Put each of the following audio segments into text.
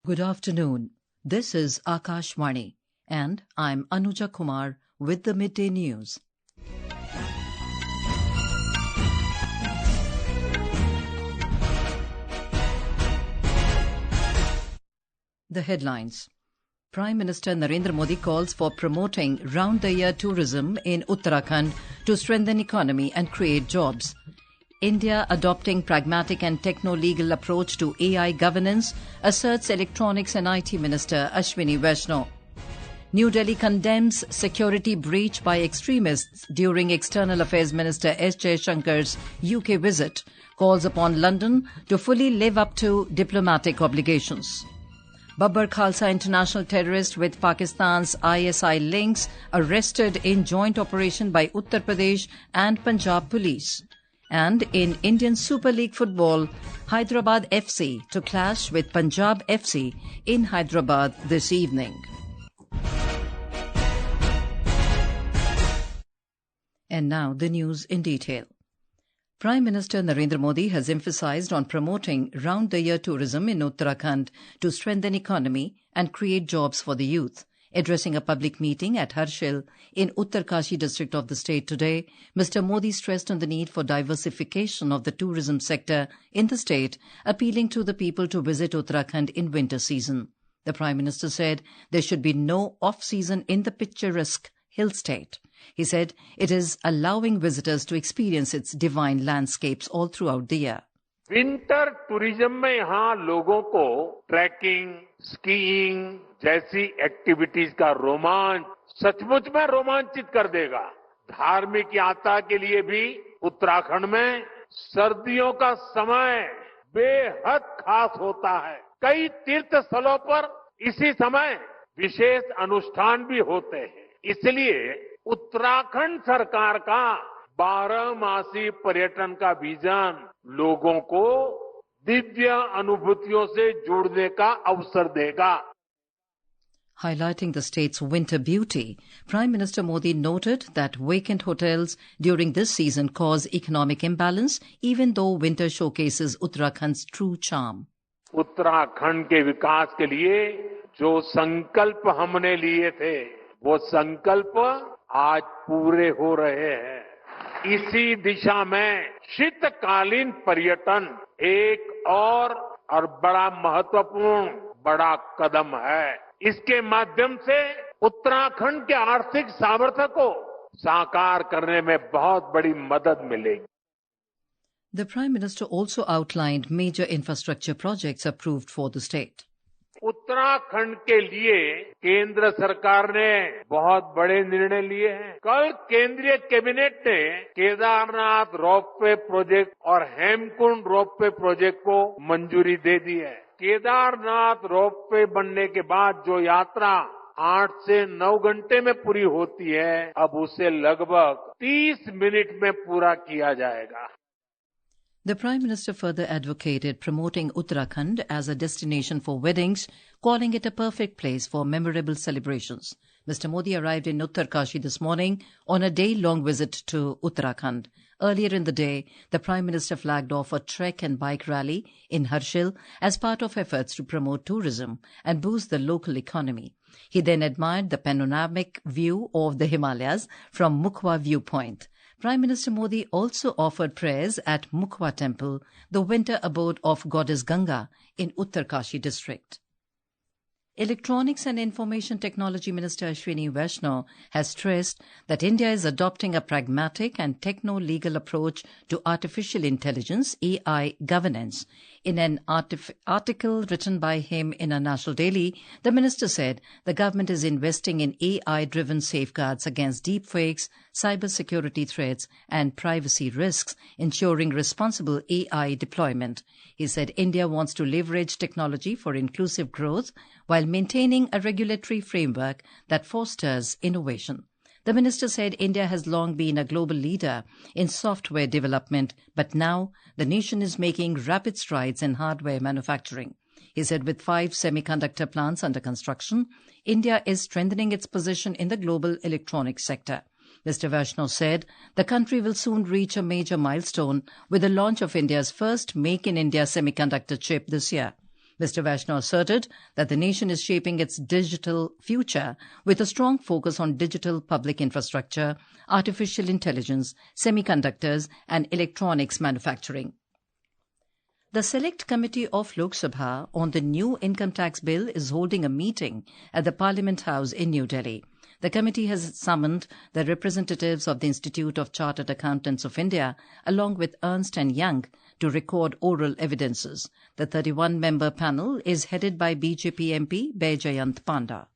Good afternoon. This is Akashwani, and I'm Anuja Kumar with the Midday News. The headlines. Prime Minister Narendra Modi calls for promoting round-the-year tourism in Uttarakhand to strengthen economy and create jobs. India adopting pragmatic and techno-legal approach to AI governance, asserts Electronics and IT Minister Ashwini Vaishnaw. New Delhi condemns security breach by extremists during External Affairs Minister S. Jaishankar's UK visit, calls upon London to fully live up to diplomatic obligations. Babbar Khalsa International terrorist with Pakistan's ISI links arrested in joint operation by Uttar Pradesh and Punjab police. And in Indian Super League football, Hyderabad FC to clash with Punjab FC in Hyderabad this evening. And now the news in detail. Prime Minister Narendra Modi has emphasized on promoting round-the-year tourism in Uttarakhand to strengthen economy and create jobs for the youth. Addressing a public meeting at Harshil in Uttar Kashi district of the state today, Mr. Modi stressed on the need for diversification of the tourism sector in the state, appealing to the people to visit Uttarakhand in winter season. The Prime Minister said there should be no off-season in the picturesque hill state. He said it is allowing visitors to experience its divine landscapes all throughout the year. Winter tourism में यहाँ लोगों को trekking, skiing जैसी activities का रोमांच सचमुच में रोमांचित कर देगा। धार्मिक यात्रा के लिए भी उत्तराखंड में सर्दियों का समय बेहद खास होता है। कई तीर्थ स्थलों पर इसी समय विशेष अनुष्ठान भी होते हैं। इसलिए उत्तराखंड सरकार का 12 पर्यटन का विजन लोगों को दिव्य अनुभूतियों से जुड़ने का अवसर देगा. Highlighting the state's winter beauty, Prime Minister Modi noted that vacant hotels during this season cause economic imbalance, even though winter showcases Uttarakhand's true charm. Uttarakhand के विकास के लिए जो संकल्प हमने लिए थे, वो संकल्प आज पूरे हो रहे हैं. इसी दिशा में शीतकालीन पर्यटन एक और बड़ा महत्वपूर्ण बड़ा कदम है. इसके माध्यम से उत्तराखंड के आर्थिक सामर्थ्य को साकार करने में बहुत बड़ी मदद मिलेगी. The Prime Minister also outlined major infrastructure projects approved for the state. Uttarakhand के लिए केंद्र सरकार ने बहुत बड़े निर्णय लिए हैं. कल केंद्रीय कैबिनेट ने केदारनाथ रोपवे प्रोजेक्ट और हेमकुंड रोपवे प्रोजेक्ट को मंजूरी दे दी है. केदारनाथ रोपवे बनने के बाद जो यात्रा 8 से 9 घंटे में पूरी होती है, अब उसे लगभग 30 मिनट में पूरा किया जाएगा. The Prime Minister further advocated promoting Uttarakhand as a destination for weddings, calling it a perfect place for memorable celebrations. Mr. Modi arrived in Uttar Kashi this morning on a day-long visit to Uttarakhand. Earlier in the day, the Prime Minister flagged off a trek and bike rally in Harshil as part of efforts to promote tourism and boost the local economy. He then admired the panoramic view of the Himalayas from Mukhwa viewpoint. Prime Minister Modi also offered prayers at Mukhwa Temple, the winter abode of Goddess Ganga in Uttar Kashi district. Electronics and Information Technology Minister Ashwini Vaishnaw has stressed that India is adopting a pragmatic and techno-legal approach to artificial intelligence (AI) governance. In an article written by him in a national daily, the minister said the government is investing in AI-driven safeguards against deepfakes, cybersecurity threats and privacy risks, ensuring responsible AI deployment. He said India wants to leverage technology for inclusive growth while maintaining a regulatory framework that fosters innovation. The minister said India has long been a global leader in software development, but now the nation is making rapid strides in hardware manufacturing. He said with 5 semiconductor plants under construction, India is strengthening its position in the global electronics sector. Mr. Vaishnaw said the country will soon reach a major milestone with the launch of India's first Make in India semiconductor chip this year. Mr. Vaishnaw asserted that the nation is shaping its digital future with a strong focus on digital public infrastructure, artificial intelligence, semiconductors, and electronics manufacturing. The Select Committee of Lok Sabha on the new income tax bill is holding a meeting at the Parliament House in New Delhi. The committee has summoned the representatives of the Institute of Chartered Accountants of India along with Ernst & Young to record oral evidences. The 31-member panel is headed by BJP MP Baijayant Panda.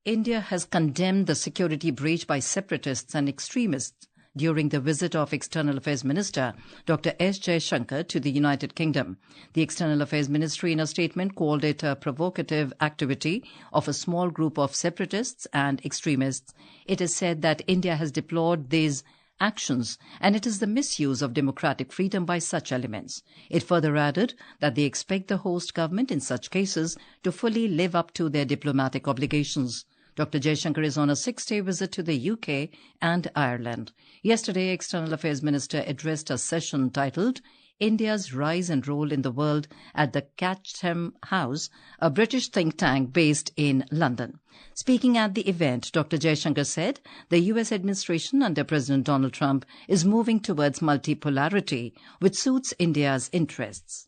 India has condemned the security breach by separatists and extremists during the visit of External Affairs Minister Dr. S. Jaishankar to the United Kingdom. The External Affairs Ministry in a statement called it a provocative activity of a small group of separatists and extremists. It is said that India has deplored these actions and it is the misuse of democratic freedom by such elements. It further added that they expect the host government in such cases to fully live up to their diplomatic obligations. Dr. Jaishankar is on a 6-day visit to the UK and Ireland. Yesterday, External Affairs Minister addressed a session titled India's Rise and Role in the World at the Chatham House, a British think tank based in London. Speaking at the event, Dr. Jaishankar said the US administration under President Donald Trump is moving towards multipolarity, which suits India's interests.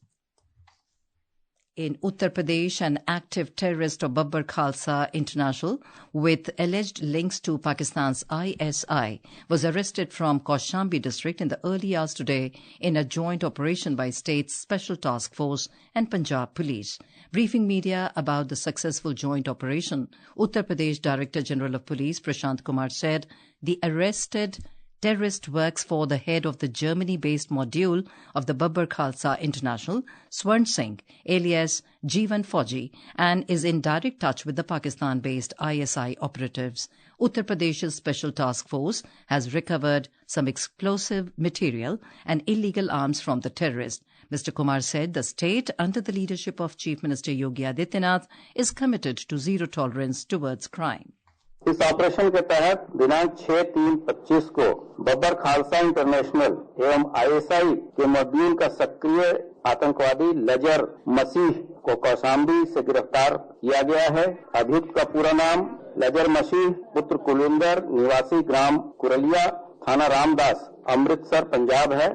In Uttar Pradesh, an active terrorist of Babbar Khalsa International with alleged links to Pakistan's ISI was arrested from Kaushambi district in the early hours today in a joint operation by State's Special Task Force and Punjab Police. Briefing media about the successful joint operation, Uttar Pradesh Director General of Police Prashant Kumar said the arrested terrorist works for the head of the Germany-based module of the Babbar Khalsa International, Swarn Singh, alias Jeevan Fauji, and is in direct touch with the Pakistan-based ISI operatives. Uttar Pradesh's Special Task Force has recovered some explosive material and illegal arms from the terrorist. Mr. Kumar said the state, under the leadership of Chief Minister Yogi Adityanath, is committed to zero tolerance towards crime. इस operation के तहत दिनांक 6/3/25 को Babbar Khalsa international एवं ISI के module का सक्रिय आतंकवादी लजर मसीह को कौशाम्बी से गिरफ्तार किया गया है। अभियुक्त का पूरा नाम लजर मसीह पुत्र कुलविंदर निवासी ग्राम कुरलिया थाना रामदास अमृतसर पंजाब है।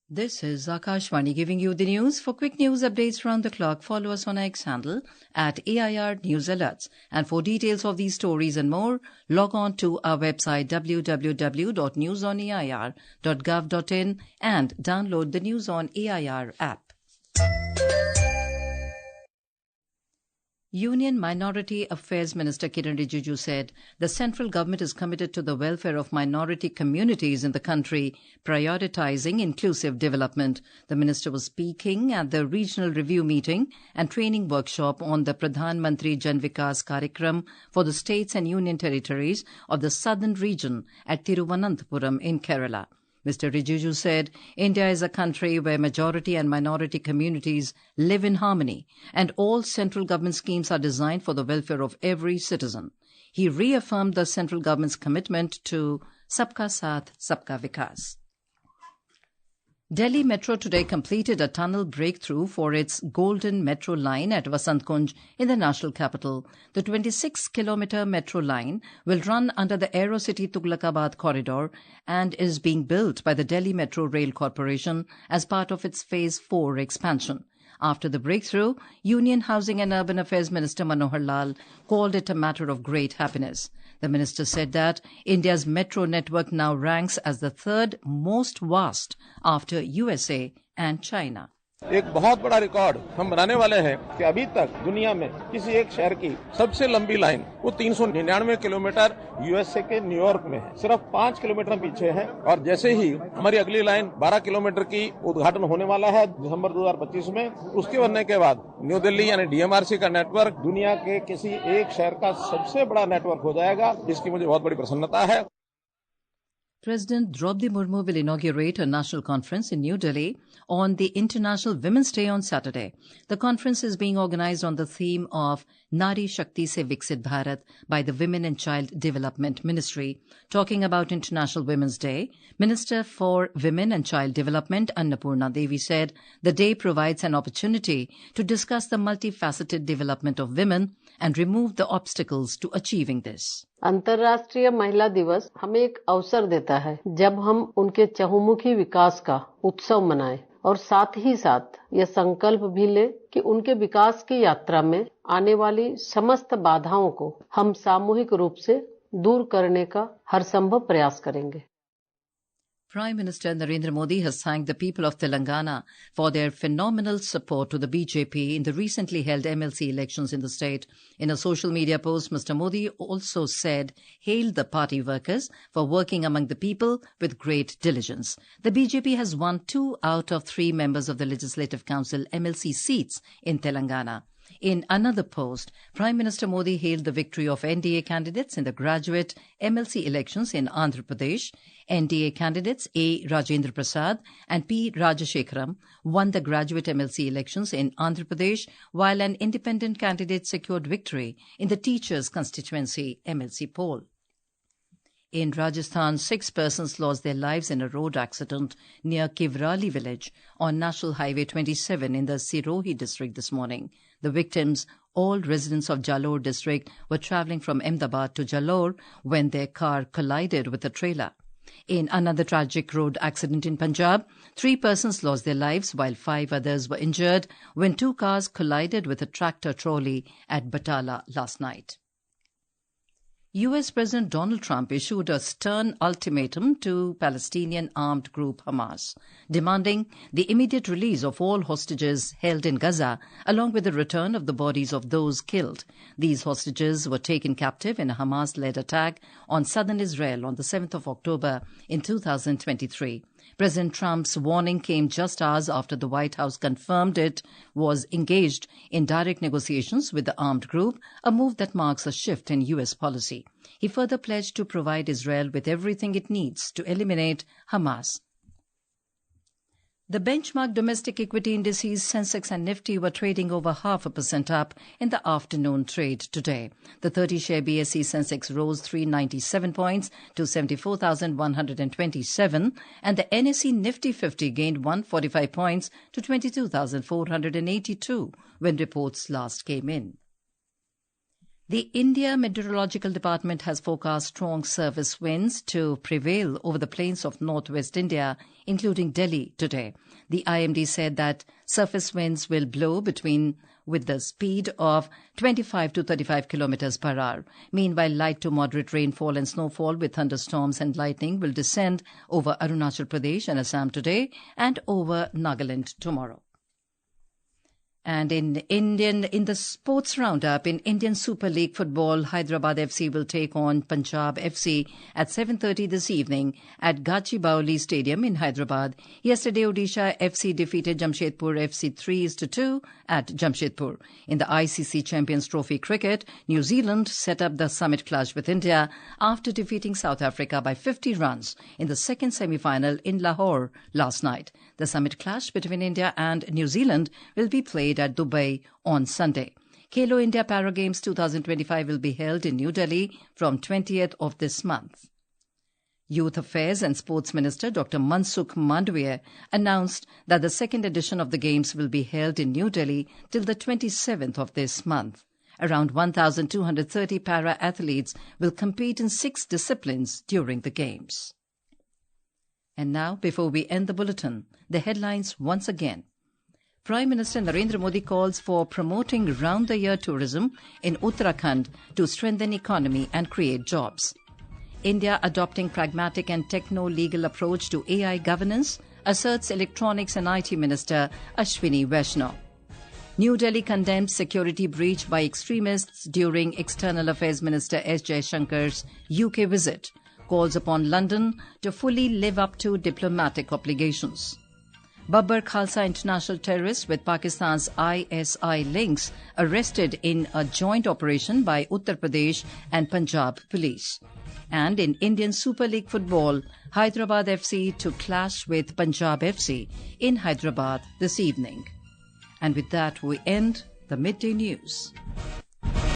This is Ashwini giving you the news. For quick news updates round the clock, follow us on X handle at AIR News Alerts. And for details of these stories and more, log on to our website www.newsonair.gov.in and download the News on AIR app. Union Minority Affairs Minister Kiran Rijiju said the central government is committed to the welfare of minority communities in the country, prioritizing inclusive development. The minister was speaking at the regional review meeting and training workshop on the Pradhan Mantri Jan Vikas Karyakram for the states and union territories of the southern region at Thiruvananthapuram in Kerala. Mr. Rijiju said India is a country where majority and minority communities live in harmony, and all central government schemes are designed for the welfare of every citizen. He reaffirmed the central government's commitment to Sabka Saath, Sabka Vikas. Delhi Metro today completed a tunnel breakthrough for its Golden Metro line at Vasant Kunj in the national capital. The 26-kilometre metro line will run under the Aerocity Tughlakabad corridor and is being built by the Delhi Metro Rail Corporation as part of its Phase 4 expansion. After the breakthrough, Union Housing and Urban Affairs Minister Manohar Lal called it a matter of great happiness. The minister said that India's metro network now ranks as the third most vast after USA and China. एक बहुत बड़ा record हम बनाने वाले हैं कि अभी तक दुनिया में किसी एक शहर की सबसे लंबी लाइन वो 399 किलोमीटर यूएसए के न्यूयॉर्क में है, सिर्फ 5 किलोमीटर पीछे है। और जैसे ही हमारी अगली लाइन 12 किलोमीटर की उद्घाटन होने वाला है दिसंबर 2025 में, उसके बनने के बाद न्यू दिल्ली यानी डीएमआरसी का नेटवर्क दुनिया के किसी एक शहर का सबसे बड़ा नेटवर्क हो जाएगा, जिसकी मुझे बहुत बड़ी प्रसन्नता है। President Draupadi Murmu will inaugurate a national conference in New Delhi on the International Women's Day on Saturday. The conference is being organized on the theme of Nari Shakti Se Viksit Bharat by the Women and Child Development Ministry. Talking about International Women's Day, Minister for Women and Child Development Annapurna Devi said the day provides an opportunity to discuss the multifaceted development of women and remove the obstacles to achieving this. अंतर्राष्ट्रीय महिला दिवस हमें एक अवसर देता है जब हम उनके चहुमुखी विकास का उत्सव मनाएं और साथ ही साथ यह संकल्प भी लें कि उनके विकास की यात्रा में आने वाली समस्त बाधाओं को हम सामूहिक रूप से दूर करने का हर संभव प्रयास करेंगे. Prime Minister Narendra Modi has thanked the people of Telangana for their phenomenal support to the BJP in the recently held MLC elections in the state. In a social media post, Mr. Modi also hailed the party workers for working among the people with great diligence. The BJP has won 2 out of 3 members of the Legislative Council MLC seats in Telangana. In another post, Prime Minister Modi hailed the victory of NDA candidates in the graduate MLC elections in Andhra Pradesh. NDA candidates A. Rajendra Prasad and P. Rajashekharam won the graduate MLC elections in Andhra Pradesh, while an independent candidate secured victory in the teachers' constituency MLC poll. In Rajasthan, 6 persons lost their lives in a road accident near Kivrali village on National Highway 27 in the Sirohi district this morning. The victims, all residents of Jalore district, were travelling from Ahmedabad to Jalore when their car collided with a trailer. In another tragic road accident in Punjab, 3 persons lost their lives while 5 others were injured when 2 cars collided with a tractor trolley at Batala last night. U.S. President Donald Trump issued a stern ultimatum to Palestinian armed group Hamas, demanding the immediate release of all hostages held in Gaza, along with the return of the bodies of those killed. These hostages were taken captive in a Hamas-led attack on southern Israel on the 7th of October in 2023. President Trump's warning came just hours after the White House confirmed it was engaged in direct negotiations with the armed group, a move that marks a shift in U.S. policy. He further pledged to provide Israel with everything it needs to eliminate Hamas. The benchmark domestic equity indices Sensex and Nifty were trading over 0.5% up in the afternoon trade today. The 30-share BSE Sensex rose 397 points to 74,127 and the NSE Nifty 50 gained 145 points to 22,482 when reports last came in. The India Meteorological Department has forecast strong surface winds to prevail over the plains of northwest India, including Delhi, today. The IMD said that surface winds will blow with the speed of 25 to 35 kilometers per hour. Meanwhile, light to moderate rainfall and snowfall with thunderstorms and lightning will descend over Arunachal Pradesh and Assam today and over Nagaland tomorrow. And in the sports roundup, in Indian Super League football, Hyderabad FC will take on Punjab FC at 7:30 this evening at Gachibowli Stadium in Hyderabad. Yesterday, Odisha FC defeated Jamshedpur FC 3-2 at Jamshedpur. In the ICC Champions Trophy cricket, New Zealand set up the summit clash with India after defeating South Africa by 50 runs in the second semi-final in Lahore last night. The summit clash between India and New Zealand will be played at Dubai on Sunday. Khelo India Para Games 2025 will be held in New Delhi from 20th of this month. Youth Affairs and Sports Minister Dr. Mansukh Mandavia announced that the second edition of the Games will be held in New Delhi till the 27th of this month. Around 1,230 para-athletes will compete in 6 disciplines during the Games. And now, before we end the bulletin, the headlines once again. Prime Minister Narendra Modi calls for promoting round-the-year tourism in Uttarakhand to strengthen economy and create jobs. India adopting pragmatic and techno-legal approach to AI governance, asserts Electronics and IT Minister Ashwini Vaishnaw. New Delhi condemns security breach by extremists during External Affairs Minister S. Jaishankar's UK visit. Calls upon London to fully live up to diplomatic obligations. Babbar Khalsa International terrorist with Pakistan's ISI links arrested in a joint operation by Uttar Pradesh and Punjab police. And in Indian Super League football, Hyderabad FC to clash with Punjab FC in Hyderabad this evening. And with that, we end the Midday News.